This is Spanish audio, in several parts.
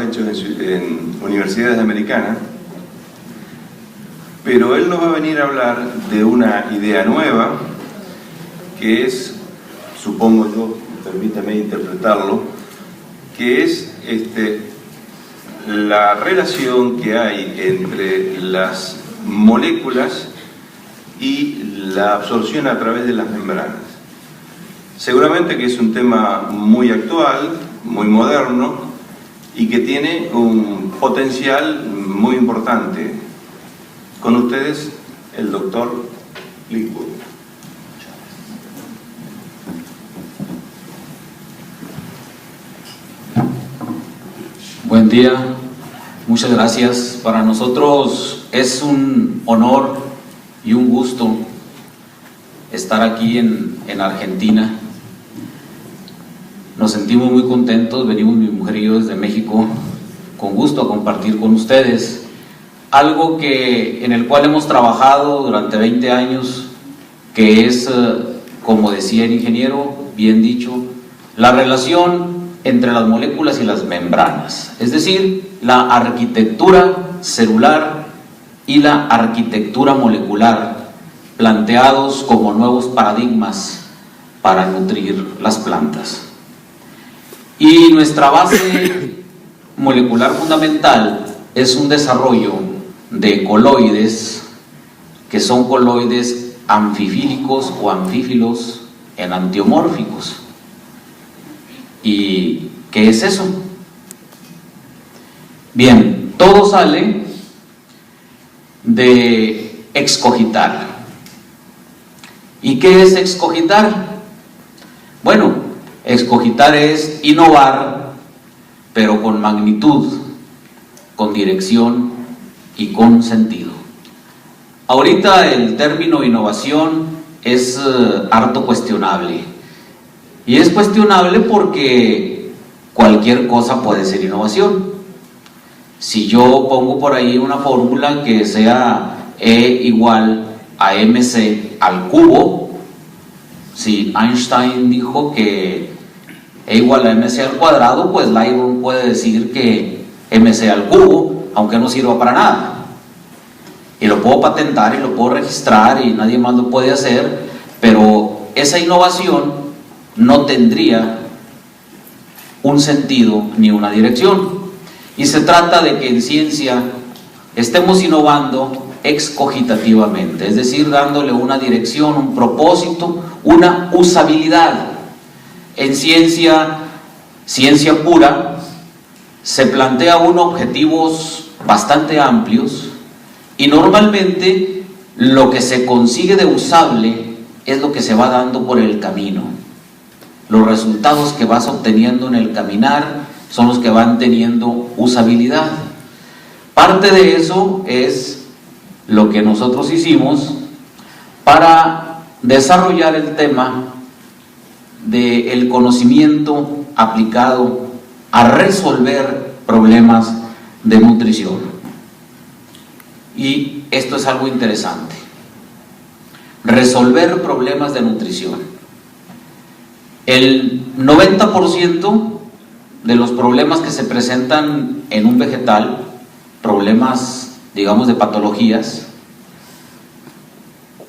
trabajos hechos en universidades americanas, pero él nos va a venir a hablar de una idea nueva, que es, supongo yo, permítame interpretarlo, que es la relación que hay entre las moléculas y la absorción a través de las membranas. Seguramente que es un tema muy actual, muy moderno y que tiene un potencial muy importante. Con ustedes, el doctor Lickwood. Buen día, muchas gracias. Para nosotros es un honor y un gusto estar aquí en Argentina. Nos sentimos muy contentos, venimos mi mujer y yo desde México con gusto a compartir con ustedes algo en el cual hemos trabajado durante 20 años, que es, como decía el ingeniero, bien dicho, la relación entre las moléculas y las membranas, es decir, la arquitectura celular y la arquitectura molecular, planteados como nuevos paradigmas para nutrir las plantas. Y nuestra base molecular fundamental es un desarrollo de coloides, que son coloides anfifílicos o anfífilos enantiomórficos. ¿Y qué es eso? Bien, todo sale de excogitar. ¿Y qué es excogitar? Bueno, excogitar es innovar, pero con magnitud, con dirección y con sentido. Ahorita el término innovación es harto cuestionable. Y es cuestionable porque cualquier cosa puede ser innovación. Si yo pongo por ahí una fórmula que sea E igual a mc al cubo, si Einstein dijo que E igual a mc al cuadrado, pues Lyman puede decir que mc al cubo, aunque no sirva para nada. Y lo puedo patentar y lo puedo registrar y nadie más lo puede hacer, pero esa innovación no tendría un sentido ni una dirección. Y se trata de que en ciencia estemos innovando excogitativamente, es decir, dándole una dirección, un propósito, una usabilidad. En ciencia pura, se plantea objetivos bastante amplios y normalmente lo que se consigue de usable es lo que se va dando por el camino. Los resultados que vas obteniendo en el caminar son los que van teniendo usabilidad. Parte de eso es lo que nosotros hicimos para desarrollar el tema del conocimiento aplicado a resolver problemas de nutrición. Y esto es algo interesante. Resolver problemas de nutrición. El 90% de los problemas que se presentan en un vegetal, problemas, digamos, de patologías,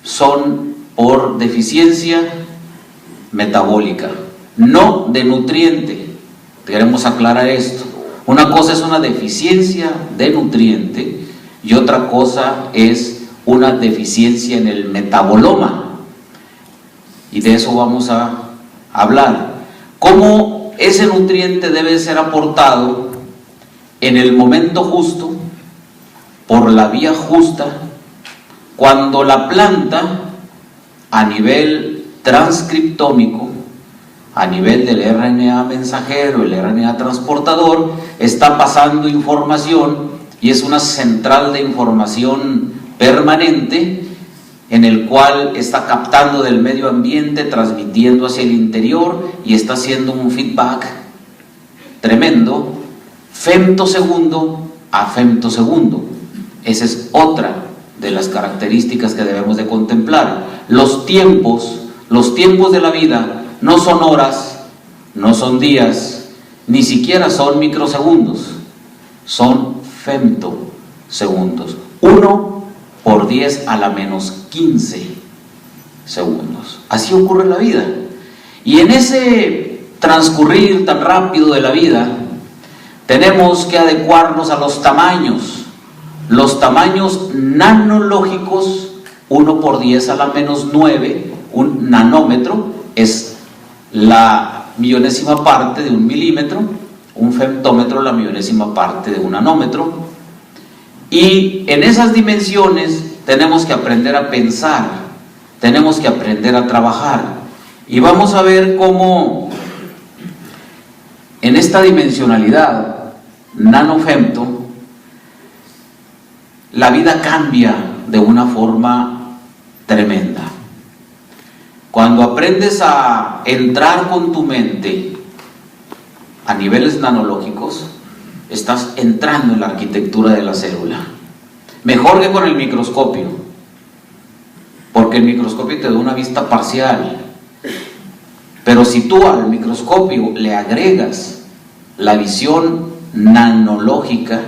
son por deficiencia metabólica, no de nutriente. Queremos aclarar esto. Una cosa es una deficiencia de nutriente y otra cosa es una deficiencia en el metaboloma. Y de eso vamos a hablar. ¿Cómo ese nutriente debe ser aportado en el momento justo, por la vía justa, cuando la planta, a nivel transcriptómico, a nivel del RNA mensajero, el RNA transportador, está pasando información y es una central de información permanente en el cual está captando del medio ambiente, transmitiendo hacia el interior y está haciendo un feedback tremendo, femtosegundo a femtosegundo. Esa es otra de las características que debemos de contemplar. Los tiempos de la vida no son horas, no son días, ni siquiera son microsegundos, son femtosegundos. 1 por 10 a la menos 15 segundos. Así ocurre en la vida. Y en ese transcurrir tan rápido de la vida, tenemos que adecuarnos a los tamaños. Los tamaños nanológicos, 1 por 10 a la menos 9, un nanómetro es la millonésima parte de un milímetro, un femtómetro la millonésima parte de un nanómetro. Y en esas dimensiones tenemos que aprender a pensar, tenemos que aprender a trabajar. Y vamos a ver cómo en esta dimensionalidad nanofemto la vida cambia de una forma tremenda. Cuando aprendes a entrar con tu mente a niveles nanológicos, estás entrando en la arquitectura de la célula. Mejor que con el microscopio, porque el microscopio te da una vista parcial. Pero si tú al microscopio le agregas la visión nanológica,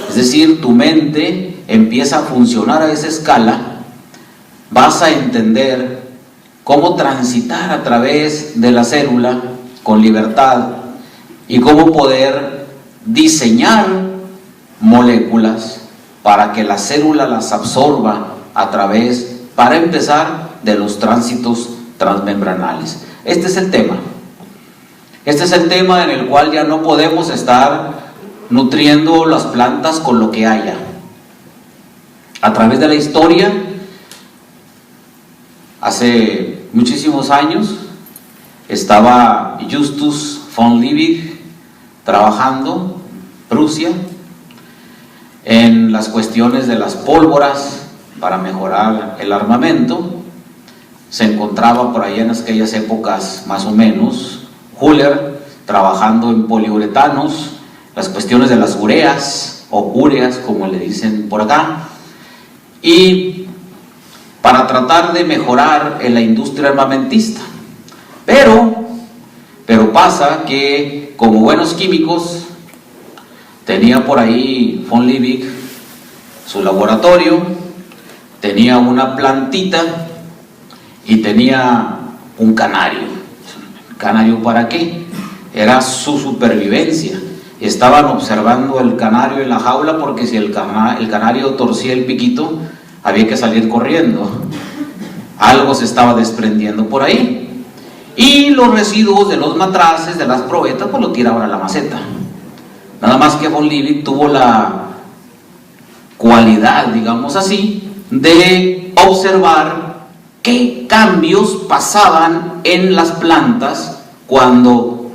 es decir, tu mente empieza a funcionar a esa escala, vas a entender cómo transitar a través de la célula con libertad y cómo poder diseñar moléculas para que la célula las absorba a través, para empezar, de los tránsitos transmembranales. Este es el tema. Este es el tema en el cual ya no podemos estar nutriendo las plantas con lo que haya. A través de la historia, hace muchísimos años, estaba Justus von Liebig trabajando en Prusia en las cuestiones de las pólvoras para mejorar el armamento. Se encontraba por ahí en aquellas épocas más o menos Huller trabajando en poliuretanos, las cuestiones de las ureas o úreas como le dicen por acá, y para tratar de mejorar en la industria armamentista. Pero pasa que como buenos químicos tenía por ahí von Liebig su laboratorio, tenía una plantita y tenía un canario. ¿Canario para qué? Era su supervivencia. Estaban observando el canario en la jaula porque si el canario torcía el piquito, había que salir corriendo. Algo se estaba desprendiendo por ahí. Y los residuos de los matraces, de las probetas, pues lo tiraban a la maceta. Nada más que von Liebig tuvo la cualidad, digamos así, de observar qué cambios pasaban en las plantas cuando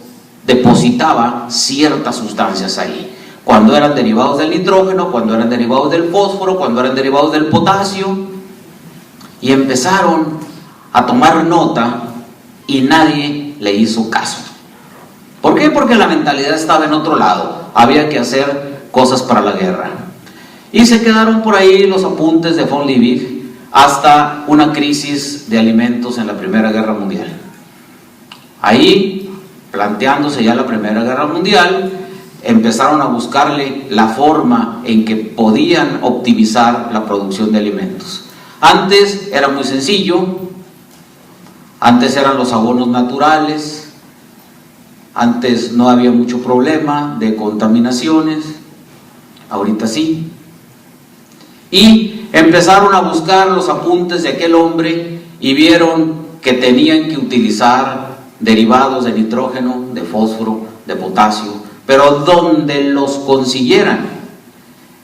depositaba ciertas sustancias ahí. Cuando eran derivados del nitrógeno, cuando eran derivados del fósforo, cuando eran derivados del potasio. Y empezaron a tomar nota y nadie le hizo caso. ¿Por qué? Porque la mentalidad estaba en otro lado. Había que hacer cosas para la guerra. Y se quedaron por ahí los apuntes de von Liebig hasta una crisis de alimentos en la Primera Guerra Mundial. Ahí, planteándose ya la Primera Guerra Mundial, empezaron a buscarle la forma en que podían optimizar la producción de alimentos. Antes era muy sencillo, antes eran los abonos naturales, antes no había mucho problema de contaminaciones, ahorita sí. Y empezaron a buscar los apuntes de aquel hombre y vieron que tenían que utilizar derivados de nitrógeno, de fósforo, de potasio, pero donde los consiguieran.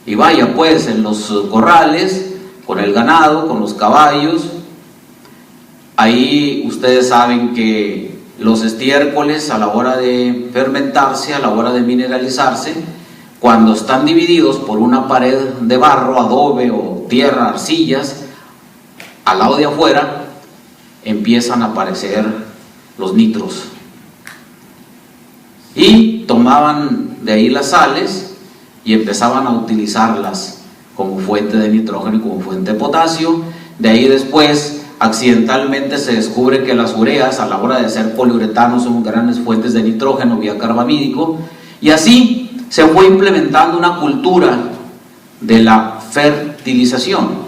Y vaya pues, en los corrales, con el ganado, con los caballos, ahí ustedes saben que los estiércoles a la hora de fermentarse, a la hora de mineralizarse, cuando están divididos por una pared de barro, adobe o tierra, arcillas, al lado de afuera empiezan a aparecer los nitros. Y tomaban de ahí las sales y empezaban a utilizarlas como fuente de nitrógeno y como fuente de potasio. De ahí después, accidentalmente se descubre que las ureas a la hora de hacer poliuretano son grandes fuentes de nitrógeno vía carbamídico, y así se fue implementando una cultura de la fertilización.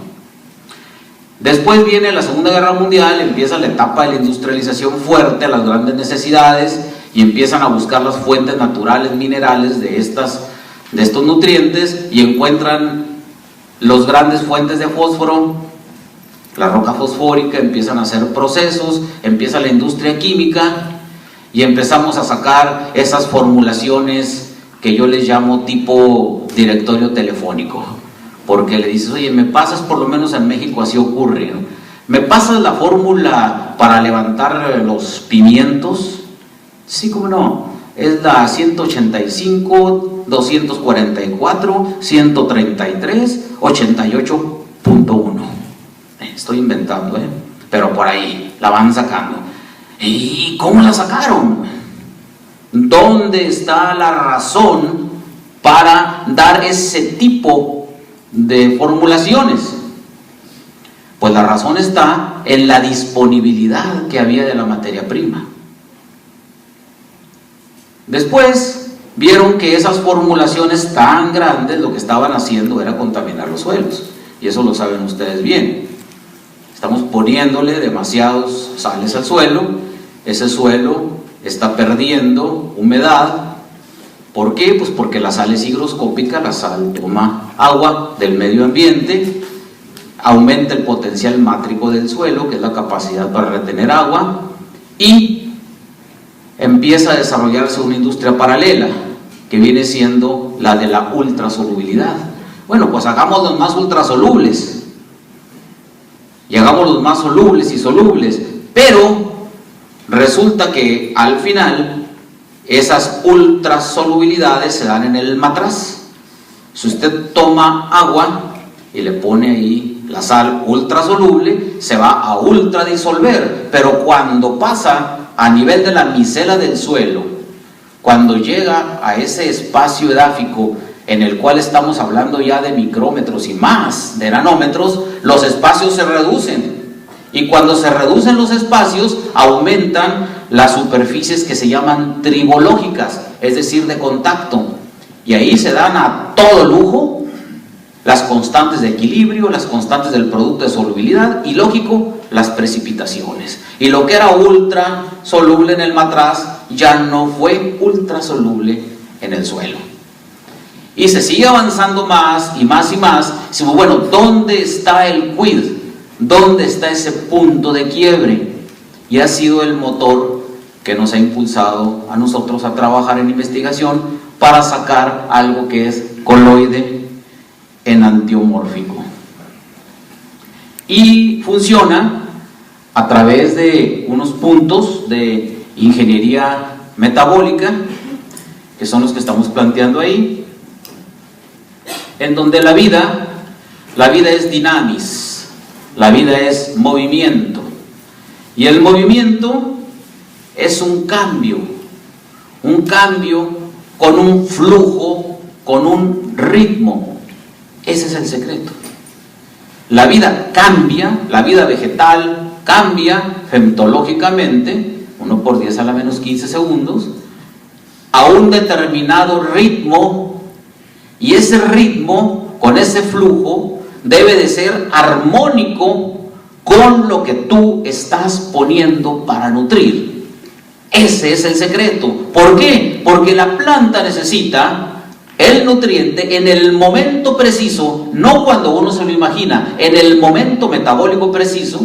Después viene la Segunda Guerra Mundial, empieza la etapa de la industrialización fuerte, las grandes necesidades, y empiezan a buscar las fuentes naturales, minerales de estos nutrientes, y encuentran los grandes fuentes de fósforo, la roca fosfórica, empiezan a hacer procesos, empieza la industria química, y empezamos a sacar esas formulaciones que yo les llamo tipo directorio telefónico. Porque le dices, oye, me pasas, por lo menos en México así ocurre, ¿no? ¿Me pasas la fórmula para levantar los pimientos? Sí, cómo no. Es la 185, 244, 133, 88.1. Estoy inventando, pero por ahí la van sacando. ¿Y cómo la sacaron? ¿Dónde está la razón para dar ese tipo de formulaciones? Pues la razón está en la disponibilidad que había de la materia prima. Después vieron que esas formulaciones tan grandes lo que estaban haciendo era contaminar los suelos, y eso lo saben ustedes bien. Estamos poniéndole demasiados sales al suelo, ese suelo está perdiendo humedad. ¿Por qué? Pues porque la sal es higroscópica, la sal toma agua del medio ambiente, aumenta el potencial mátrico del suelo, que es la capacidad para retener agua, y empieza a desarrollarse una industria paralela, que viene siendo la de la ultrasolubilidad. Bueno, pues hagámoslos más ultrasolubles, y hagámoslos más solubles y solubles, pero resulta que al final esas ultrasolubilidades se dan en el matraz. Si usted toma agua y le pone ahí la sal ultrasoluble, se va a ultradisolver, pero cuando pasa a nivel de la micela del suelo, cuando llega a ese espacio edáfico en el cual estamos hablando ya de micrómetros y más de nanómetros, los espacios se reducen. Y cuando se reducen los espacios, aumentan las superficies que se llaman tribológicas, es decir, de contacto. Y ahí se dan a todo lujo las constantes de equilibrio, las constantes del producto de solubilidad y, lógico, las precipitaciones. Y lo que era ultra soluble en el matraz ya no fue ultra soluble en el suelo. Y se sigue avanzando más y más y más. Decimos, bueno, ¿dónde está el quid? ¿Dónde está ese punto de quiebre? Y ha sido el motor que nos ha impulsado a nosotros a trabajar en investigación para sacar algo que es coloide enantiomórfico. Y funciona a través de unos puntos de ingeniería metabólica, que son los que estamos planteando ahí, en donde la vida es dinamis, la vida es movimiento, y el movimiento es un cambio con un flujo, con un ritmo. Ese es el secreto. La vida cambia, la vida vegetal cambia femtológicamente, 1 por 10 a la menos 15 segundos, a un determinado ritmo, y ese ritmo, con ese flujo, debe de ser armónico con lo que tú estás poniendo para nutrir. Ese es el secreto. ¿Por qué? Porque la planta necesita el nutriente en el momento preciso, no cuando uno se lo imagina, en el momento metabólico preciso,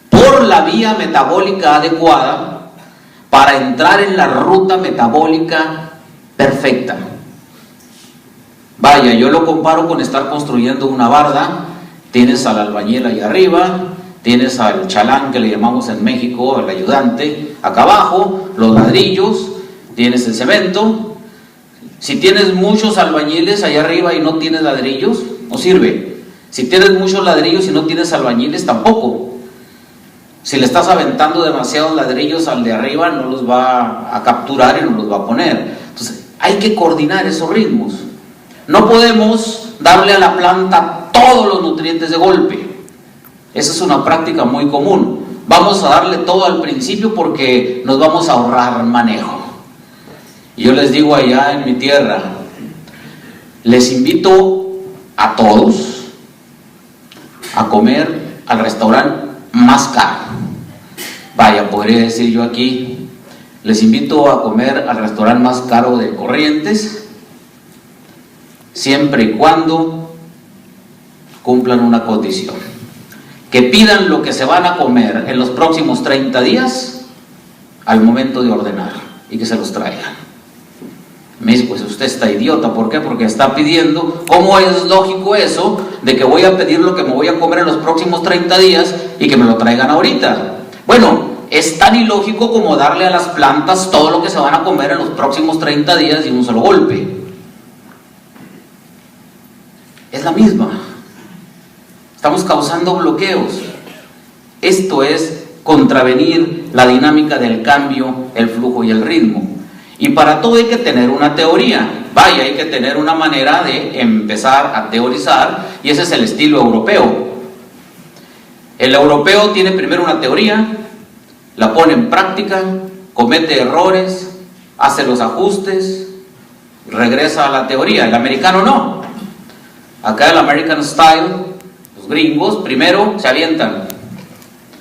por la vía metabólica adecuada, para entrar en la ruta metabólica perfecta. Vaya, yo lo comparo con estar construyendo una barda. Tienes al albañil allá arriba, tienes al chalán que le llamamos en México, el ayudante, acá abajo, los ladrillos, tienes el cemento. Si tienes muchos albañiles allá arriba y no tienes ladrillos, no sirve. Si tienes muchos ladrillos y no tienes albañiles, tampoco. Si le estás aventando demasiados ladrillos al de arriba, no los va a capturar y no los va a poner. Entonces, hay que coordinar esos ritmos. No podemos darle a la planta todos los nutrientes de golpe. Esa es una práctica muy común. Vamos a darle todo al principio porque nos vamos a ahorrar manejo. Y yo les digo allá en mi tierra, les invito a todos a comer al restaurante más caro. Vaya, podría decir yo aquí, les invito a comer al restaurante más caro de Corrientes, siempre y cuando cumplan una condición: que pidan lo que se van a comer en los próximos 30 días al momento de ordenar y que se los traigan. Me dice, pues usted está idiota. ¿Por qué? Porque está pidiendo. ¿Cómo es lógico eso de que voy a pedir lo que me voy a comer en los próximos 30 días y que me lo traigan ahorita? Bueno, es tan ilógico como darle a las plantas todo lo que se van a comer en los próximos 30 días de un solo golpe. Es la misma. Estamos causando bloqueos. Esto es contravenir la dinámica del cambio, el flujo y el ritmo. Y para todo hay que tener una teoría. Vaya, hay que tener una manera de empezar a teorizar, y ese es el estilo europeo. El europeo tiene primero una teoría, la pone en práctica, comete errores, hace los ajustes, regresa a la teoría. El americano no. Acá el American Style, los gringos primero se avientan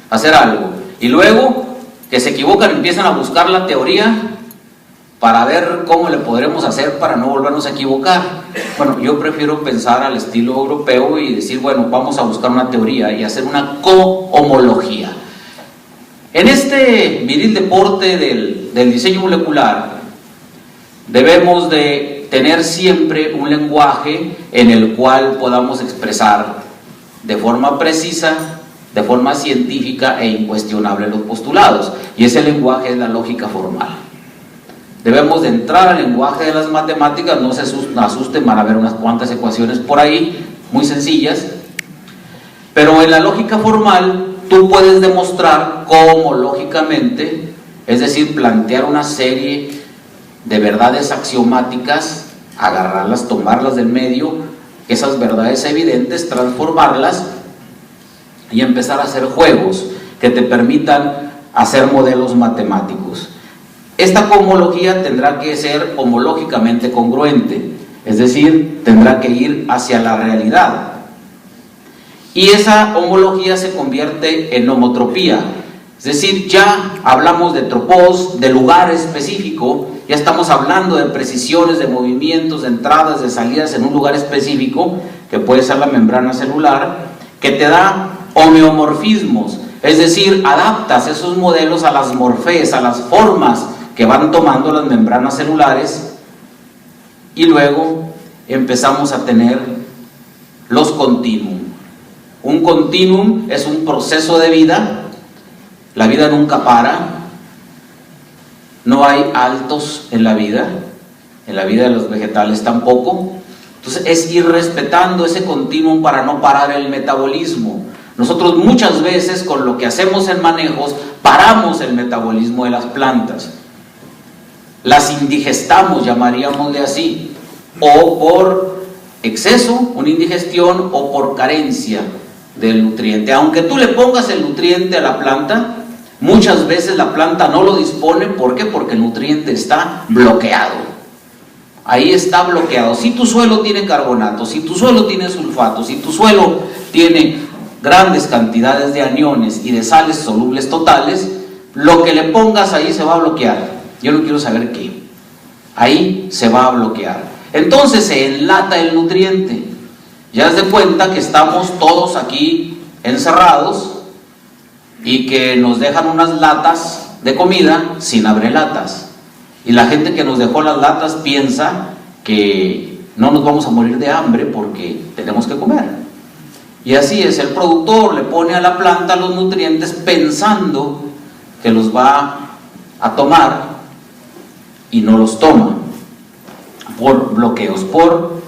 a hacer algo y luego que se equivocan empiezan a buscar la teoría para ver cómo le podremos hacer para no volvernos a equivocar. Bueno, yo prefiero pensar al estilo europeo y decir, bueno, vamos a buscar una teoría y hacer una cohomología. En este viril deporte del diseño molecular, debemos de tener siempre un lenguaje en el cual podamos expresar de forma precisa, de forma científica e incuestionable los postulados, y ese lenguaje es la lógica formal. Debemos de entrar al lenguaje de las matemáticas, no se asusten, van a ver unas cuantas ecuaciones por ahí, muy sencillas, pero en la lógica formal tú puedes demostrar cómo lógicamente, es decir, plantear una serie de verdades axiomáticas, agarrarlas, tomarlas del medio, esas verdades evidentes, transformarlas y empezar a hacer juegos que te permitan hacer modelos matemáticos. Esta cohomología tendrá que ser homológicamente congruente, es decir, tendrá que ir hacia la realidad. Y esa homología se convierte en homotropía, es decir, ya hablamos de tropos, de lugar específico, ya estamos hablando de precisiones, de movimientos, de entradas, de salidas en un lugar específico, que puede ser la membrana celular, que te da homeomorfismos, es decir, adaptas esos modelos a las morfees, a las formas que van tomando las membranas celulares, y luego empezamos a tener los continuum. Un continuum es un proceso de vida, la vida nunca para, no hay altos en la vida de los vegetales tampoco. Entonces es ir respetando ese continuum para no parar el metabolismo. Nosotros muchas veces con lo que hacemos en manejos paramos el metabolismo de las plantas, las indigestamos, llamaríamosle así, o por exceso, una indigestión, o por carencia del nutriente. Aunque tú le pongas el nutriente a la planta, muchas veces la planta no lo dispone. ¿Por qué? Porque el nutriente está bloqueado. Ahí está bloqueado. Si tu suelo tiene carbonato, si tu suelo tiene sulfato, si tu suelo tiene grandes cantidades de aniones y de sales solubles totales, lo que le pongas ahí se va a bloquear. Yo no quiero saber qué. Ahí se va a bloquear. Entonces se enlata el nutriente. Ya haz de cuenta que estamos todos aquí encerrados y que nos dejan unas latas de comida sin abrelatas. Y la gente que nos dejó las latas piensa que no nos vamos a morir de hambre porque tenemos que comer. Y así es, el productor le pone a la planta los nutrientes pensando que los va a tomar y no los toma por bloqueos, por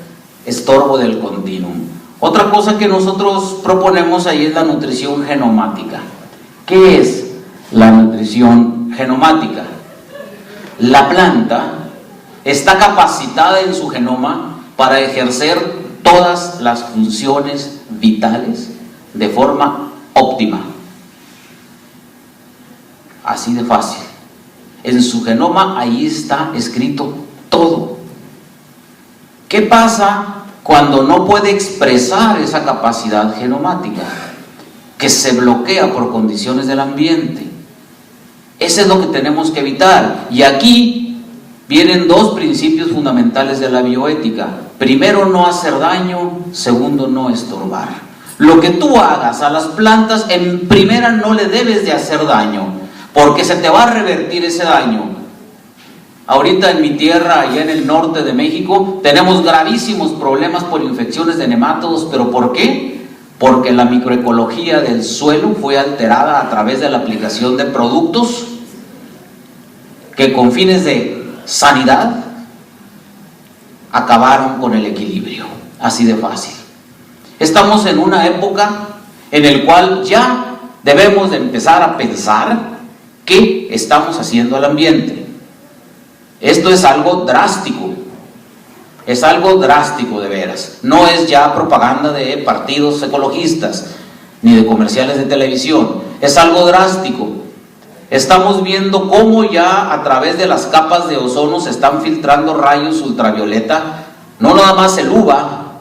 estorbo del continuum. Otra cosa que nosotros proponemos ahí es la nutrición genomática. ¿Qué es la nutrición genomática? La planta está capacitada en su genoma para ejercer todas las funciones vitales de forma óptima. Así de fácil. En su genoma ahí está escrito todo. ¿Qué pasa cuando no puede expresar esa capacidad genomática? Que se bloquea por condiciones del ambiente. Eso es lo que tenemos que evitar. Y aquí vienen dos principios fundamentales de la bioética. Primero, no hacer daño. Segundo, no estorbar. Lo que tú hagas a las plantas, en primera no le debes de hacer daño, porque se te va a revertir ese daño. Ahorita en mi tierra, allá en el norte de México, tenemos gravísimos problemas por infecciones de nemátodos. ¿Pero por qué? Porque la microecología del suelo fue alterada a través de la aplicación de productos que con fines de sanidad acabaron con el equilibrio. Así de fácil. Estamos en una época en la cual ya debemos de empezar a pensar qué estamos haciendo al ambiente. Esto es algo drástico. Es algo drástico de veras. No es ya propaganda de partidos ecologistas ni de comerciales de televisión. Es algo drástico. Estamos viendo cómo ya a través de las capas de ozono se están filtrando rayos ultravioleta. No nada más el UVA,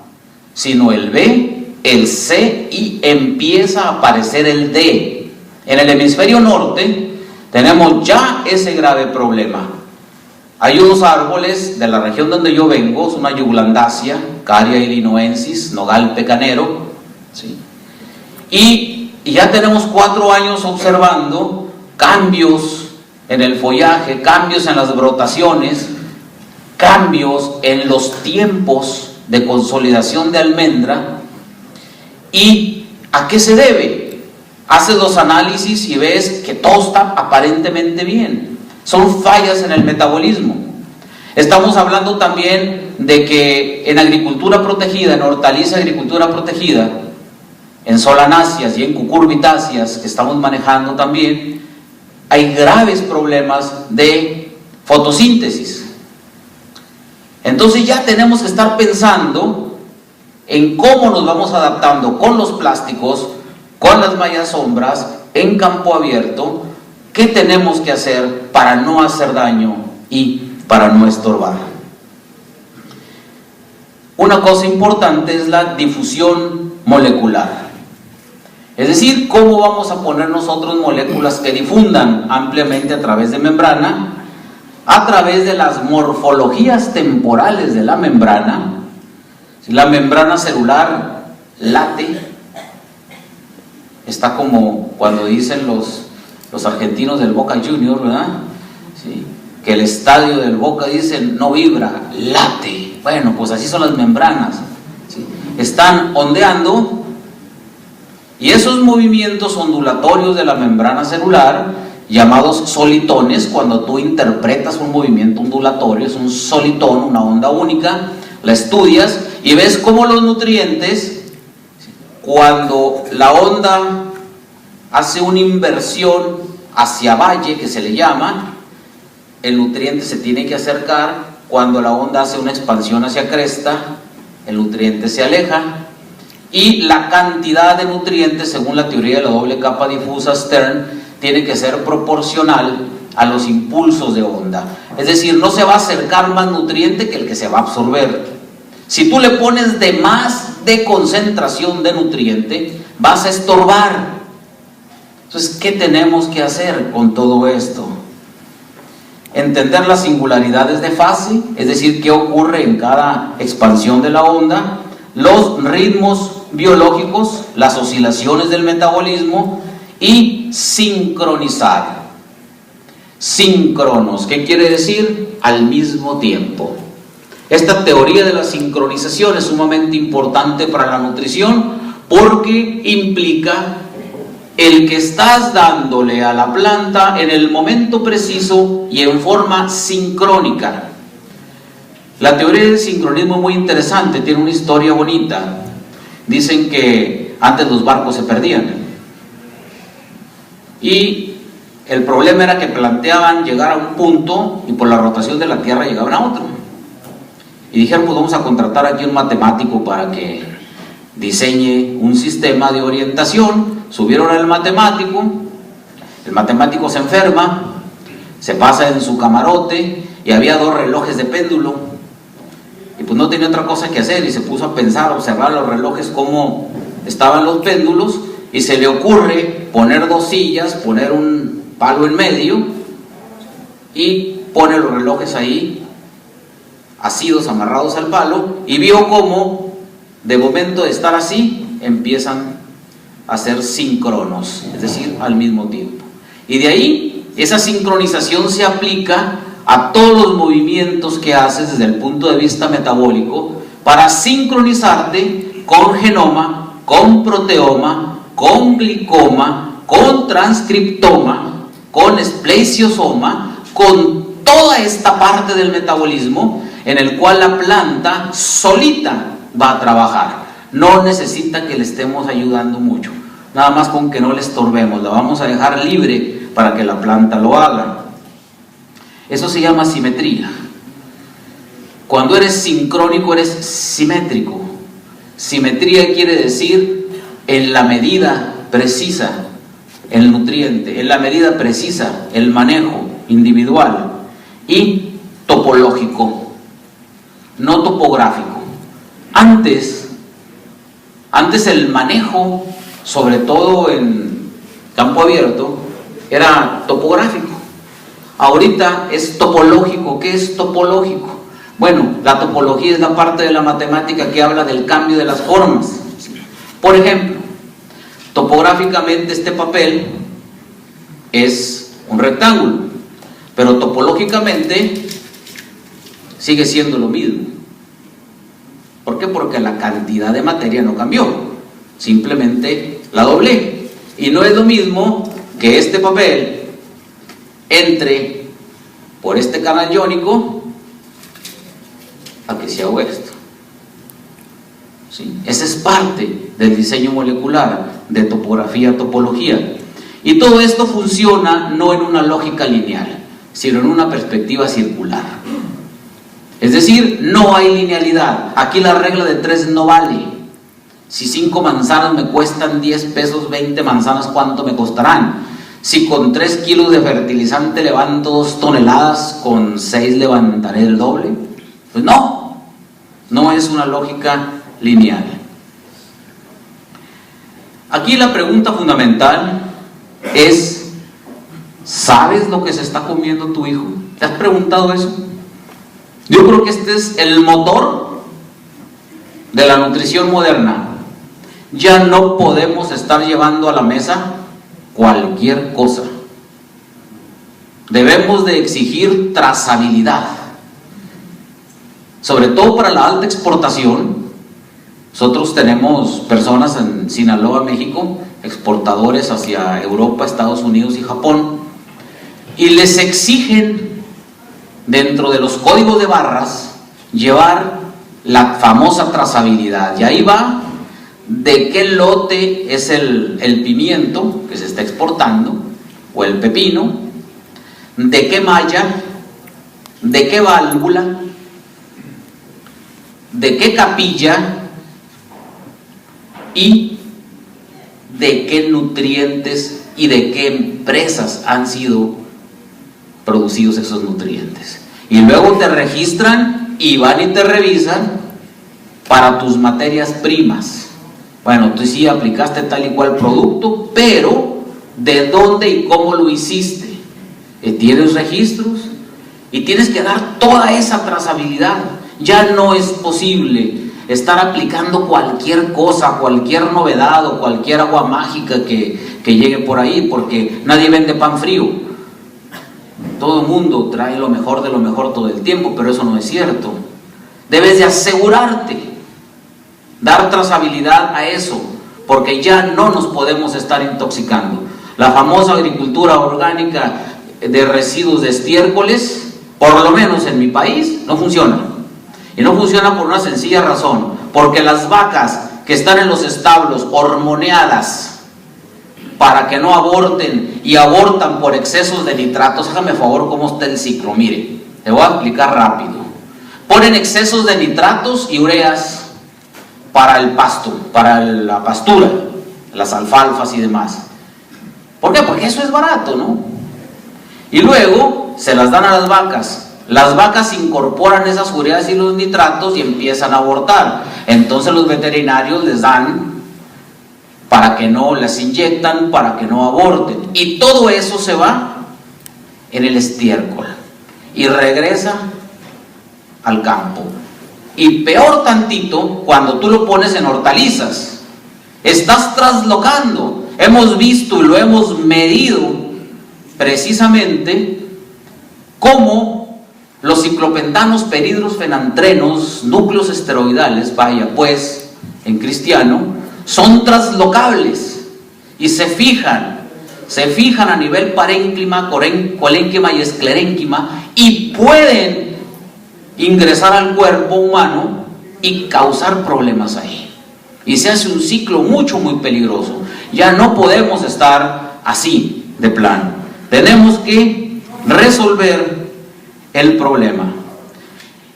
sino el B, el C y empieza a aparecer el D. En el hemisferio norte tenemos ya ese grave problema. Hay unos árboles de la región donde yo vengo, es una Euglandaceae, Caria illinoensis, nogal pecanero, ¿sí? Y ya tenemos 4 años observando cambios en el follaje, cambios en las brotaciones, cambios en los tiempos de consolidación de almendra. ¿Y a qué se debe? Haces los análisis y ves que todo está aparentemente bien. Son fallas en el metabolismo. Estamos hablando también de que en agricultura protegida, en hortaliza agricultura protegida, en solanáceas y en cucurbitáceas que estamos manejando también, hay graves problemas de fotosíntesis. Entonces ya tenemos que estar pensando en cómo nos vamos adaptando con los plásticos, con las mallas sombras, en campo abierto. ¿Qué tenemos que hacer para no hacer daño y para no estorbar? Una cosa importante es la difusión molecular. Es decir, cómo vamos a poner nosotros moléculas que difundan ampliamente a través de membrana, a través de las morfologías temporales de la membrana. Si la membrana celular late, está como cuando dicen los argentinos del Boca Juniors, ¿verdad? ¿Sí? Que el estadio del Boca, dicen, no vibra, late. Bueno, pues así son las membranas, ¿sí? Están ondeando, y esos movimientos ondulatorios de la membrana celular, llamados solitones, cuando tú interpretas un movimiento ondulatorio, es un solitón, una onda única, la estudias y ves cómo los nutrientes, cuando la onda hace una inversión hacia valle, que se le llama, el nutriente se tiene que acercar. Cuando la onda hace una expansión hacia cresta, el nutriente se aleja. Y la cantidad de nutrientes, según la teoría de la doble capa difusa Stern, tiene que ser proporcional a los impulsos de onda. Es decir, no se va a acercar más nutriente que el que se va a absorber. Si tú le pones de más de concentración de nutriente, vas a estorbar. Entonces, ¿qué tenemos que hacer con todo esto? Entender las singularidades de fase, es decir, qué ocurre en cada expansión de la onda, los ritmos biológicos, las oscilaciones del metabolismo, y sincronizar. Síncronos, ¿qué quiere decir? Al mismo tiempo. Esta teoría de la sincronización es sumamente importante para la nutrición porque implica el que estás dándole a la planta en el momento preciso y en forma sincrónica. La teoría del sincronismo es muy interesante, tiene una historia bonita. Dicen que antes los barcos se perdían y el problema era que planteaban llegar a un punto y por la rotación de la Tierra llegaban a otro. Y dijeron, pues vamos a contratar aquí un matemático para que diseñe un sistema de orientación. Subieron al matemático, el matemático se enferma, se pasa en su camarote y había 2 relojes de péndulo. y pues no tenía otra cosa que hacer y se puso a pensar, a observar los relojes, cómo estaban los péndulos, y se le ocurre poner 2 sillas, poner un palo en medio y pone los relojes ahí asidos, amarrados al palo, y vio cómo de momento de estar así empiezan a ser síncronos, es decir, al mismo tiempo. Y de ahí esa sincronización se aplica a todos los movimientos que haces desde el punto de vista metabólico para sincronizarte con genoma, con proteoma, con glicoma, con transcriptoma, con esplesiosoma, con toda esta parte del metabolismo en el cual la planta solita va a trabajar. No necesita que le estemos ayudando mucho, nada más con que no le estorbemos, la vamos a dejar libre para que la planta lo haga. Eso se llama simetría. Cuando eres sincrónico eres simétrico. Simetría quiere decir en la medida precisa el nutriente, en la medida precisa el manejo individual, y topológico, no topográfico. Antes el manejo, sobre todo en campo abierto, era topográfico. Ahorita es topológico. ¿Qué es topológico? Bueno, la topología es la parte de la matemática que habla del cambio de las formas. Por ejemplo, topográficamente este papel es un rectángulo, pero topológicamente sigue siendo lo mismo. ¿Por qué? Porque la cantidad de materia no cambió, simplemente la doblé. Y no es lo mismo que este papel entre por este canal iónico a que se haga esto. ¿Sí? Esa es parte del diseño molecular, de topografía, topología. Y todo esto funciona no en una lógica lineal, sino en una perspectiva circular. Es decir, no hay linealidad. Aquí la regla de 3 no vale. Si 5 manzanas me cuestan 10 pesos, 20 manzanas, ¿cuánto me costarán? Si con 3 kilos de fertilizante levanto 2 toneladas, con 6 levantaré el doble. Pues no es una lógica lineal. Aquí la pregunta fundamental es: ¿sabes lo que se está comiendo tu hijo? ¿Te has preguntado eso? Yo creo que este es el motor de la nutrición moderna. Ya no podemos estar llevando a la mesa cualquier cosa. Debemos de exigir trazabilidad, sobre todo para la alta exportación. Nosotros tenemos personas en Sinaloa, México, exportadores hacia Europa, Estados Unidos y Japón, y les exigen dentro de los códigos de barras llevar la famosa trazabilidad. Y ahí va de qué lote es el pimiento que se está exportando, o el pepino, de qué malla, de qué válvula, de qué capilla y de qué nutrientes y de qué empresas han sido producidos esos nutrientes. Y luego te registran y van y te revisan para tus materias primas. Bueno, tú sí aplicaste tal y cual producto, pero ¿de dónde y cómo lo hiciste? ¿Tienes registros? Y tienes que dar toda esa trazabilidad. Ya no es posible estar aplicando cualquier cosa, cualquier novedad o cualquier agua mágica que llegue por ahí, porque nadie vende pan frío. Todo el mundo trae lo mejor de lo mejor todo el tiempo, pero eso no es cierto. Debes de asegurarte, dar trazabilidad a eso, porque ya no nos podemos estar intoxicando. La famosa agricultura orgánica de residuos de estiércoles, por lo menos en mi país, no funciona. Y no funciona por una sencilla razón: porque las vacas que están en los establos hormoneadas para que no aborten y abortan por excesos de nitratos, hágame favor cómo está el ciclo. Mire, te voy a explicar rápido. Ponen excesos de nitratos y ureas para el pasto, para la pastura, las alfalfas y demás. ¿Por qué? Porque eso es barato, ¿no? Y luego se las dan a las vacas. las vacas incorporan esas ureas y los nitratos y empiezan a abortar. Entonces los veterinarios les dan para que no las inyectan, para que no aborten. Y todo eso se va en el estiércol y regresa al campo. Y peor tantito cuando tú lo pones en hortalizas. Estás traslocando. Hemos visto y lo hemos medido precisamente cómo los ciclopentanos, peridros, fenantrenos, núcleos esteroidales, vaya pues, en cristiano, son traslocables y se fijan a nivel parénquima, colénquima y esclerénquima y pueden ingresar al cuerpo humano y causar problemas ahí. Y se hace un ciclo muy peligroso. Ya no podemos estar así de plano. Tenemos que resolver el problema.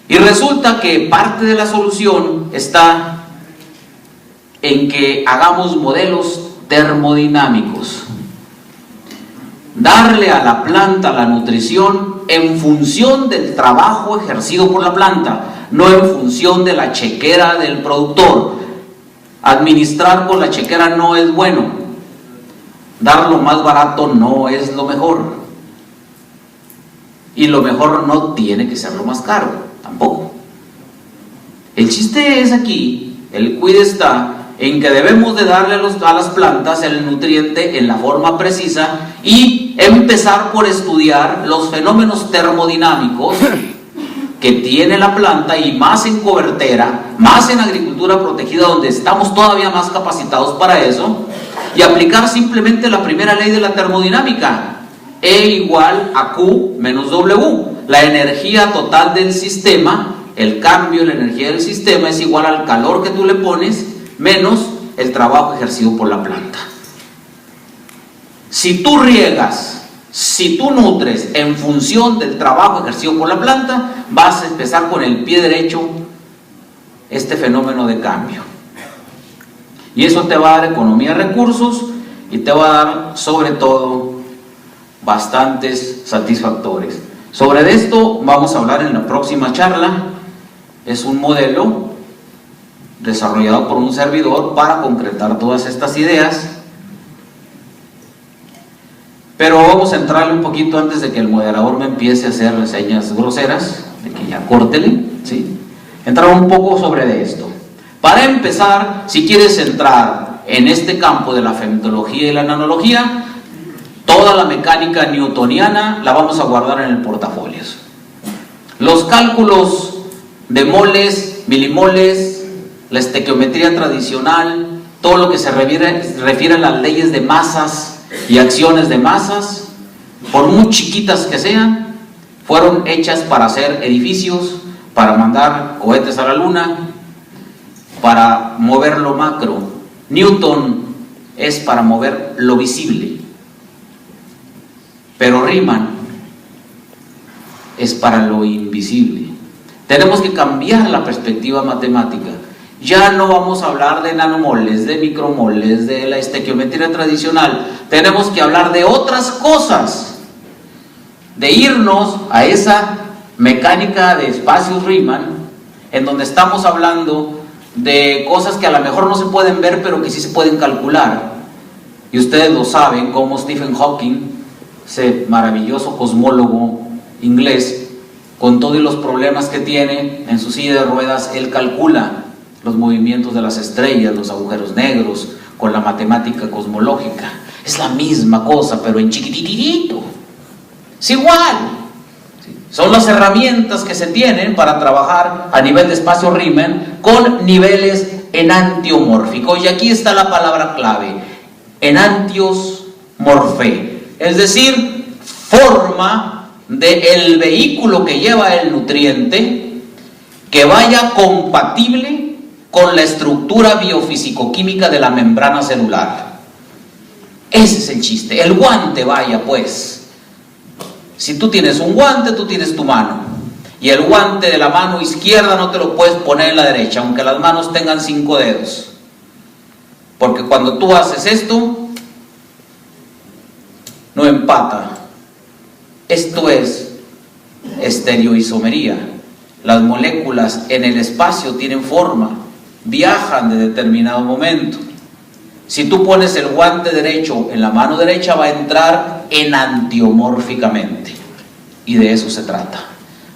Y resulta que parte de la solución está en que hagamos modelos termodinámicos. Darle a la planta la nutrición en función del trabajo ejercido por la planta, no en función de la chequera del productor. Administrar por la chequera no es bueno. Dar lo más barato no es lo mejor. Y lo mejor no tiene que ser lo más caro, tampoco. El chiste es aquí, el cuide está en que debemos de darle a las plantas el nutriente en la forma precisa y empezar por estudiar los fenómenos termodinámicos que tiene la planta, y más en cobertera, más en agricultura protegida, donde estamos todavía más capacitados para eso, y aplicar simplemente la primera ley de la termodinámica: E igual a Q menos W. La energía total del sistema, el cambio en la energía del sistema, es igual al calor que tú le pones menos el trabajo ejercido por la planta. Si tú riegas, si tú nutres en función del trabajo ejercido por la planta, vas a empezar con el pie derecho este fenómeno de cambio. Y eso te va a dar economía de recursos y te va a dar, sobre todo, bastantes satisfactores. Sobre esto vamos a hablar en la próxima charla. Es un modelo desarrollado por un servidor para concretar todas estas ideas, pero vamos a entrarle un poquito antes de que el moderador me empiece a hacer reseñas groseras, de que ya córtele, ¿sí? Entrar un poco sobre esto. Para empezar, si quieres entrar en este campo de la femitología y la nanología, toda la mecánica newtoniana la vamos a guardar en el portafolios. Los cálculos de moles, milimoles, la estequiometría tradicional, todo lo que se refiere a las leyes de masas y acciones de masas, por muy chiquitas que sean, fueron hechas para hacer edificios, para mandar cohetes a la luna, para mover lo macro. Newton es para mover lo visible, pero Riemann es para lo invisible. Tenemos que cambiar la perspectiva matemática. Ya no vamos a hablar de nanomoles, de micromoles, de la estequiometría tradicional. Tenemos que hablar de otras cosas, de irnos a esa mecánica de espacios Riemann, en donde estamos hablando de cosas que a lo mejor no se pueden ver, pero que sí se pueden calcular. Y ustedes lo saben, como Stephen Hawking, ese maravilloso cosmólogo inglés, con todos los problemas que tiene en su silla de ruedas, él calcula los movimientos de las estrellas, los agujeros negros, con la matemática cosmológica. Es la misma cosa, pero en chiquititito. Es igual. Son las herramientas que se tienen para trabajar a nivel de espacio Riemann con niveles enantiomórficos. Y aquí está la palabra clave: enantios morfé. Es decir, forma del vehículo que lleva el nutriente que vaya compatible con la estructura biofísico-química de la membrana celular. Ese es el chiste. El guante, vaya pues. Si tú tienes un guante, tú tienes tu mano. Y el guante de la mano izquierda no te lo puedes poner en la derecha, aunque las manos tengan 5 dedos. Porque cuando tú haces esto, no empata. Esto es estereoisomería. Las moléculas en el espacio tienen forma, viajan de determinado momento. Si tú pones el guante derecho en la mano derecha, va a entrar enantiomórficamente. Y de eso se trata.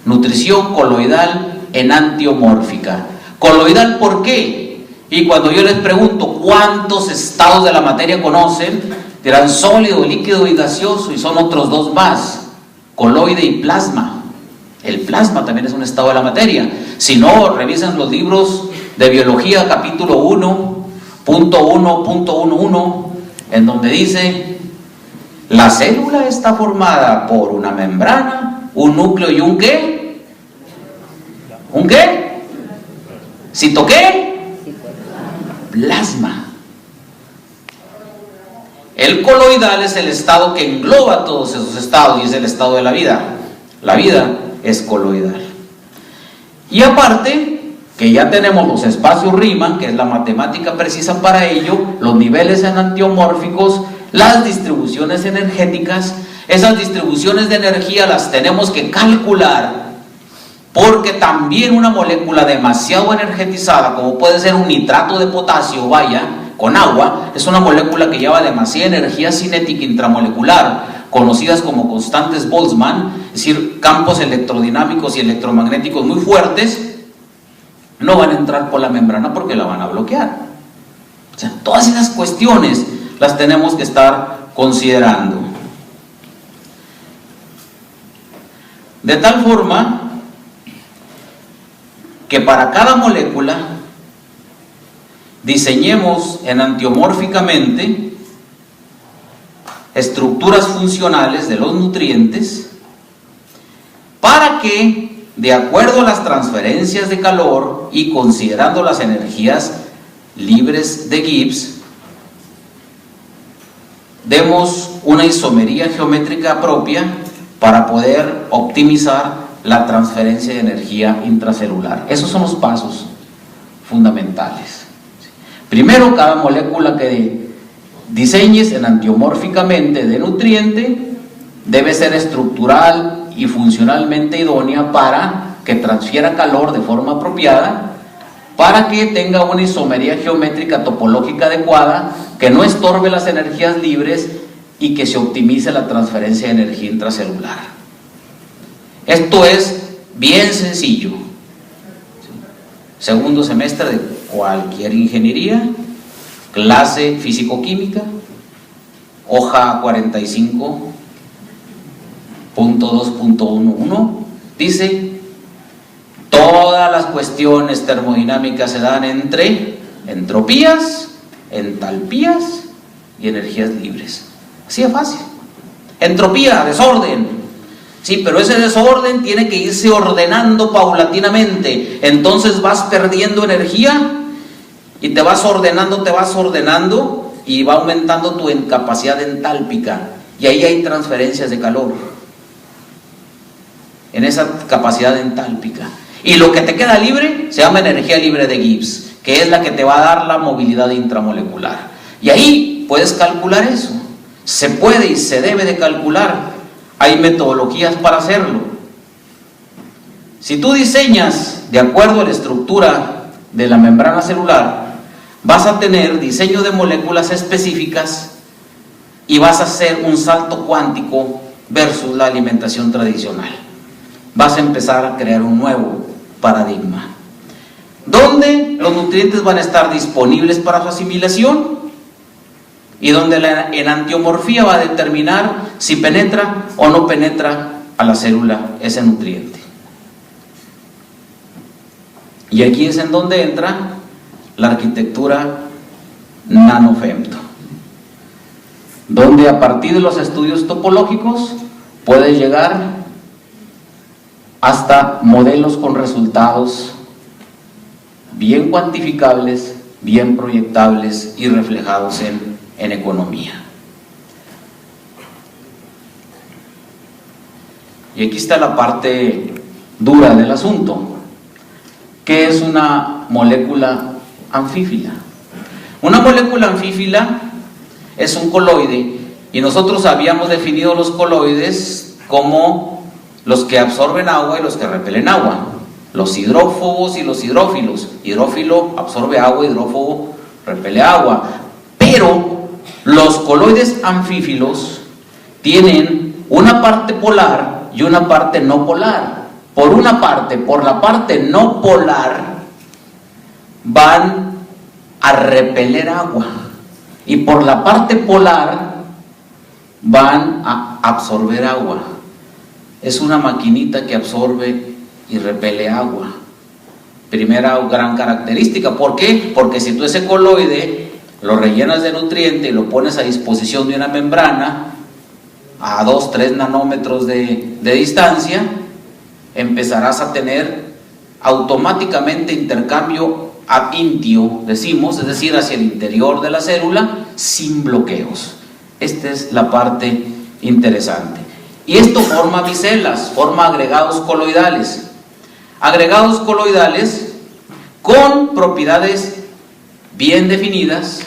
Nutrición coloidal enantiomórfica. ¿Coloidal por qué? Y cuando yo les pregunto cuántos estados de la materia conocen, dirán sólido, líquido y gaseoso, y son otros dos más, coloide y plasma. El plasma también es un estado de la materia. Si no, revisen los libros de biología, capítulo 1.1.11, en donde dice: la célula está formada por una membrana, un núcleo y un ¿qué? ¿Un qué? ¿Cito qué? Plasma. El coloidal es el estado que engloba todos esos estados y es el estado de la vida. La vida es coloidal. Y aparte, que ya tenemos los espacios Riemann, que es la matemática precisa para ello, los niveles enantiomórficos, las distribuciones energéticas. Esas distribuciones de energía las tenemos que calcular, porque también una molécula demasiado energetizada, como puede ser un nitrato de potasio, con agua, es una molécula que lleva demasiada energía cinética intramolecular, conocidas como constantes Boltzmann, es decir, campos electrodinámicos y electromagnéticos muy fuertes. No van a entrar por la membrana porque la van a bloquear. O sea, todas esas cuestiones las tenemos que estar considerando. De tal forma que para cada molécula diseñemos enantiomórficamente estructuras funcionales de los nutrientes para que, de acuerdo a las transferencias de calor y considerando las energías libres de Gibbs, demos una isomería geométrica propia para poder optimizar la transferencia de energía intracelular. Esos son los pasos fundamentales. Primero, cada molécula que diseñes enantiomórficamente de nutriente debe ser estructural y funcionalmente idónea para que transfiera calor de forma apropiada, para que tenga una isomería geométrica topológica adecuada, que no estorbe las energías libres y que se optimice la transferencia de energía intracelular. Esto es bien sencillo. Segundo semestre de cualquier ingeniería, clase físico-química, hoja 45.2.11, dice: todas las cuestiones termodinámicas se dan entre entropías, entalpías y energías libres. Así de fácil. Entropía, desorden. Sí, pero ese desorden tiene que irse ordenando paulatinamente. Entonces vas perdiendo energía y te vas ordenando y va aumentando tu capacidad entálpica. Y ahí hay transferencias de calor en esa capacidad entálpica. Y lo que te queda libre se llama energía libre de Gibbs, que es la que te va a dar la movilidad intramolecular. Y ahí puedes calcular eso. Se puede y se debe de calcular. Hay metodologías para hacerlo. Si tú diseñas de acuerdo a la estructura de la membrana celular, vas a tener diseño de moléculas específicas y vas a hacer un salto cuántico versus la alimentación tradicional. Vas a empezar a crear un nuevo paradigma, donde los nutrientes van a estar disponibles para su asimilación y donde la enantiomorfía va a determinar si penetra o no penetra a la célula ese nutriente. Y aquí es en donde entra la arquitectura nanofemto, donde a partir de los estudios topológicos puedes llegar hasta modelos con resultados bien cuantificables, bien proyectables y reflejados en economía. Y aquí está la parte dura del asunto. ¿Qué es una molécula anfífila? Una molécula anfífila es un coloide, y nosotros habíamos definido los coloides como los que absorben agua y los que repelen agua, los hidrófobos y los hidrófilos. Hidrófilo absorbe agua, hidrófobo repele agua. Pero los coloides anfífilos tienen una parte polar y una parte no polar. Por una parte, por la parte no polar, van a repeler agua, y por la parte polar van a absorber agua. Es una maquinita que absorbe y repele agua. Primera gran característica. ¿Por qué? Porque si tú ese coloide lo rellenas de nutriente y lo pones a disposición de una membrana a 2-3 nanómetros de distancia, empezarás a tener automáticamente intercambio ad intio, decimos, es decir, hacia el interior de la célula, sin bloqueos. Esta es la parte interesante. Y esto forma micelas, forma agregados coloidales. Agregados coloidales con propiedades bien definidas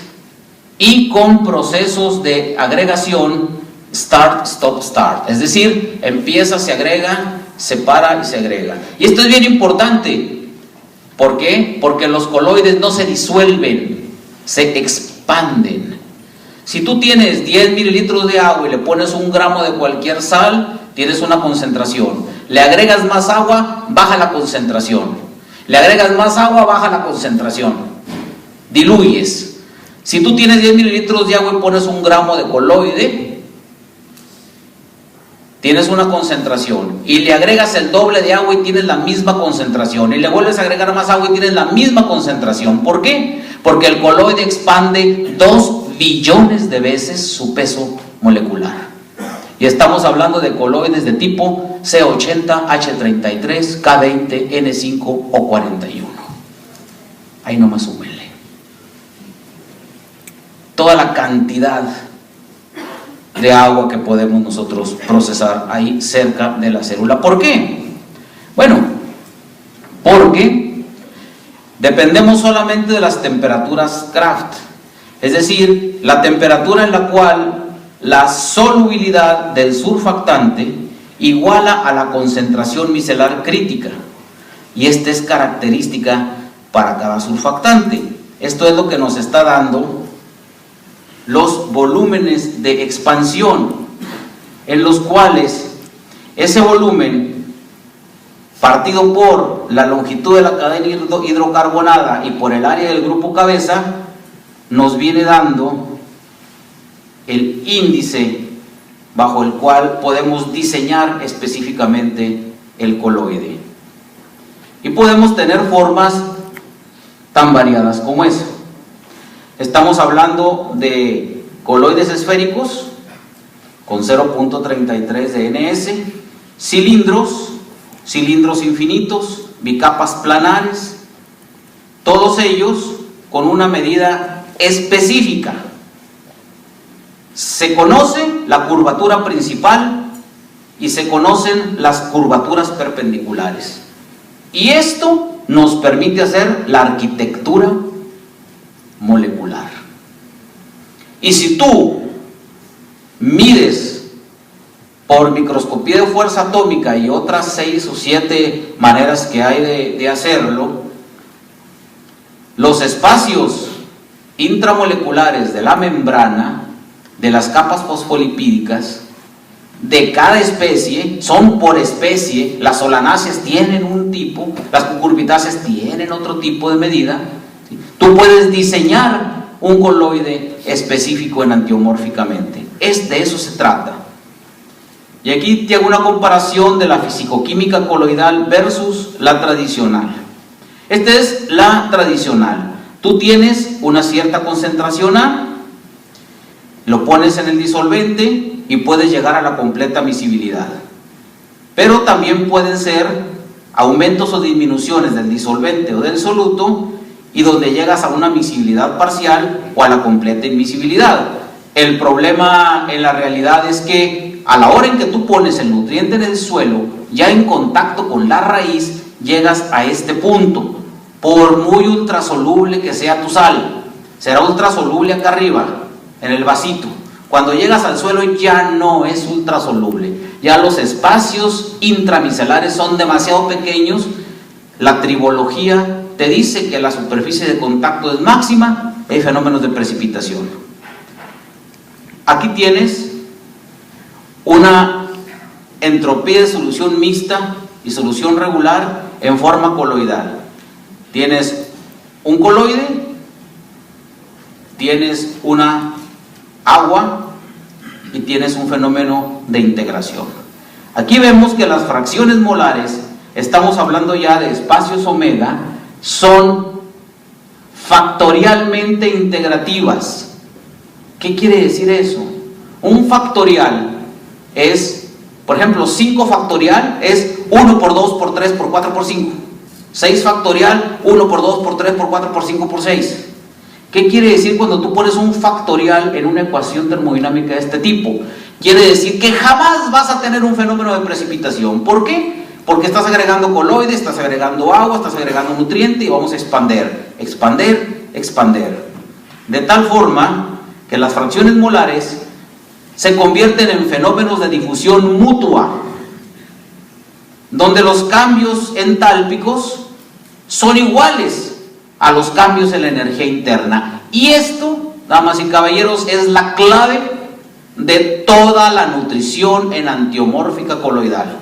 y con procesos de agregación start, stop, start. Es decir, empieza, se agrega, se para y se agrega. Y esto es bien importante. ¿Por qué? Porque los coloides no se disuelven, se expanden. Si tú tienes 10 mililitros de agua y le pones 1 gramo de cualquier sal, tienes una concentración. Le agregas más agua, baja la concentración. Le agregas más agua, baja la concentración. Diluyes. Si tú tienes 10 mililitros de agua y pones 1 gramo de coloide, tienes una concentración. Y le agregas el doble de agua y tienes la misma concentración. Y le vuelves a agregar más agua y tienes la misma concentración. ¿Por qué? Porque el coloide expande 2 billones de veces su peso molecular. Y estamos hablando de coloides de tipo C80, H33, K20, N5 o 41. Ahí nomás súmenle toda la cantidad de agua que podemos nosotros procesar ahí cerca de la célula. ¿Por qué? Bueno, porque dependemos solamente de las temperaturas Kraft, es decir, la temperatura en la cual la solubilidad del surfactante iguala a la concentración micelar crítica, y esta es característica para cada surfactante. Esto es lo que nos está dando los volúmenes de expansión, en los cuales ese volumen partido por la longitud de la cadena hidrocarbonada y por el área del grupo cabeza nos viene dando el índice bajo el cual podemos diseñar específicamente el coloide. Y podemos tener formas tan variadas como esa. Estamos hablando de coloides esféricos con 0.33 de NS, cilindros infinitos, bicapas planares, todos ellos con una medida específica. Se conoce la curvatura principal y se conocen las curvaturas perpendiculares. Y esto nos permite hacer la arquitectura molecular. Y si tú mides por microscopía de fuerza atómica y otras 6 o 7 maneras que hay de hacerlo, los espacios intramoleculares de la membrana, de las capas fosfolipídicas, de cada especie, son por especie. Las solanáceas tienen un tipo, las cucurbitáceas tienen otro tipo de medida. Tú puedes diseñar un coloide específico enantiomórficamente. De eso se trata. Y aquí te hago una comparación de la fisicoquímica coloidal versus la tradicional. Esta es la tradicional. Tú tienes una cierta concentración A, lo pones en el disolvente y puedes llegar a la completa miscibilidad. Pero también pueden ser aumentos o disminuciones del disolvente o del soluto, y donde llegas a una miscibilidad parcial o a la completa inmiscibilidad. El problema en la realidad es que a la hora en que tú pones el nutriente en el suelo, ya en contacto con la raíz, llegas a este punto. Por muy ultrasoluble que sea tu sal, será ultrasoluble acá arriba, en el vasito. Cuando llegas al suelo ya no es ultrasoluble, ya los espacios intramicelares son demasiado pequeños, la tribología te dice que la superficie de contacto es máxima, hay fenómenos de precipitación. Aquí tienes una entropía de solución mixta y solución regular en forma coloidal. Tienes un coloide, tienes una agua y tienes un fenómeno de integración. Aquí vemos que las fracciones molares, estamos hablando ya de espacios omega, son factorialmente integrativas. ¿Qué quiere decir eso? Un factorial es, por ejemplo, 5 factorial es 1 por 2 por 3 por 4 por 5. 6 factorial, 1 por 2 por 3 por 4 por 5 por 6. ¿Qué quiere decir cuando tú pones un factorial en una ecuación termodinámica de este tipo? Quiere decir que jamás vas a tener un fenómeno de precipitación. ¿Por qué? Porque estás agregando coloides, estás agregando agua, estás agregando nutriente y vamos a expander, expander, expander. De tal forma que las fracciones molares se convierten en fenómenos de difusión mutua, donde los cambios entálpicos son iguales a los cambios en la energía interna. Y esto, damas y caballeros, es la clave de toda la nutrición enantiomórfica coloidal.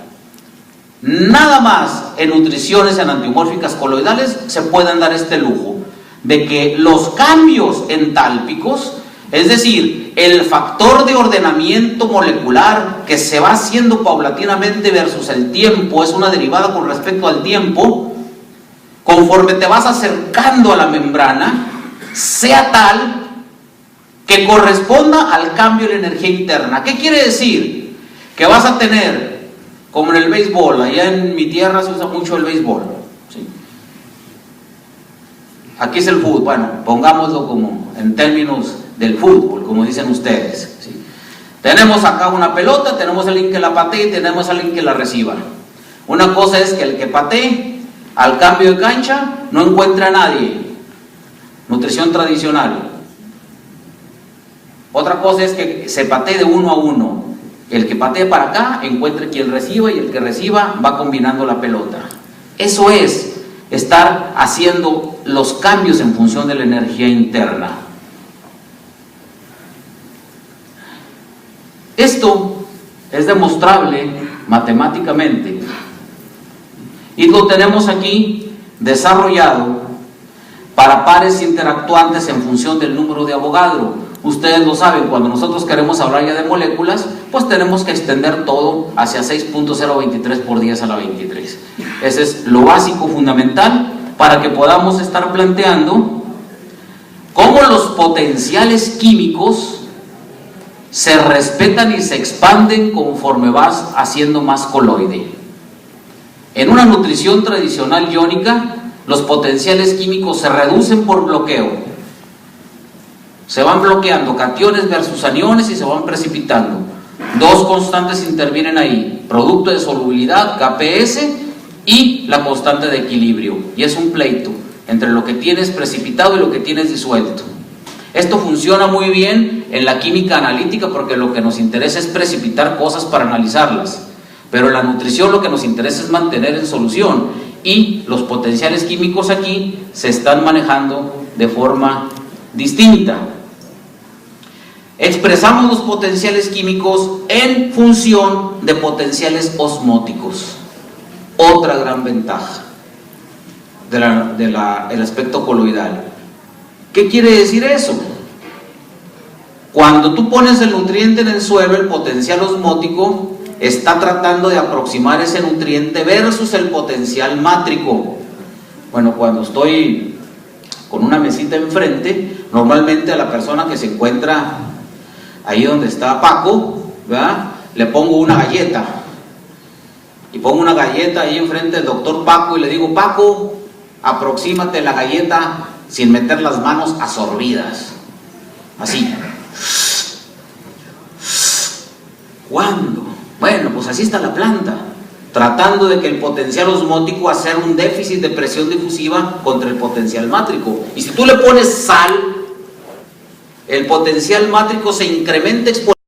Nada más en nutriciones enantiomórficas coloidales se pueden dar este lujo de que los cambios entálpicos, es decir, el factor de ordenamiento molecular que se va haciendo paulatinamente versus el tiempo, es una derivada con respecto al tiempo, conforme te vas acercando a la membrana, sea tal que corresponda al cambio en la energía interna. ¿Qué quiere decir? Que vas a tener, como en el béisbol, allá en mi tierra se usa mucho el béisbol, ¿sí? Aquí es el fútbol, bueno, pongámoslo como en términos del fútbol, como dicen ustedes, ¿sí? Tenemos acá una pelota, tenemos a alguien que la patee y tenemos a alguien que la reciba. Una cosa es que el que patee, al cambio de cancha, no encuentre a nadie, nutrición tradicional. Otra cosa es que se patee de 1 a 1, el que patee para acá encuentre quien reciba y el que reciba va combinando la pelota. Eso es estar haciendo los cambios en función de la energía interna. Esto es demostrable matemáticamente y lo tenemos aquí desarrollado para pares interactuantes en función del número de Avogadro. Ustedes lo saben, cuando nosotros queremos hablar ya de moléculas, pues tenemos que extender todo hacia 6.023 por 10 a la 23. Ese es lo básico, fundamental, para que podamos estar planteando cómo los potenciales químicos se respetan y se expanden conforme vas haciendo más coloide. En una nutrición tradicional iónica, los potenciales químicos se reducen por bloqueo. Se van bloqueando cationes versus aniones y se van precipitando. Dos constantes intervienen ahí: producto de solubilidad, KPS, y la constante de equilibrio. Y es un pleito entre lo que tienes precipitado y lo que tienes disuelto. Esto funciona muy bien en la química analítica porque lo que nos interesa es precipitar cosas para analizarlas. Pero en la nutrición lo que nos interesa es mantener en solución. Y los potenciales químicos aquí se están manejando de forma distinta. Expresamos los potenciales químicos en función de potenciales osmóticos. Otra gran ventaja del aspecto coloidal. ¿Qué quiere decir eso? Cuando tú pones el nutriente en el suelo, el potencial osmótico está tratando de aproximar ese nutriente versus el potencial mátrico. Bueno, cuando estoy con una mesita enfrente, normalmente a la persona que se encuentra ahí donde está Paco, ¿verdad?, le pongo una galleta. Y pongo una galleta ahí enfrente del doctor Paco y le digo: Paco, aproxímate la galleta sin meter las manos absorbidas. Así. ¿Cuándo? Bueno, pues así está la planta, tratando de que el potencial osmótico hacer un déficit de presión difusiva contra el potencial mátrico. Y si tú le pones sal, el potencial mátrico se incrementa exponencialmente.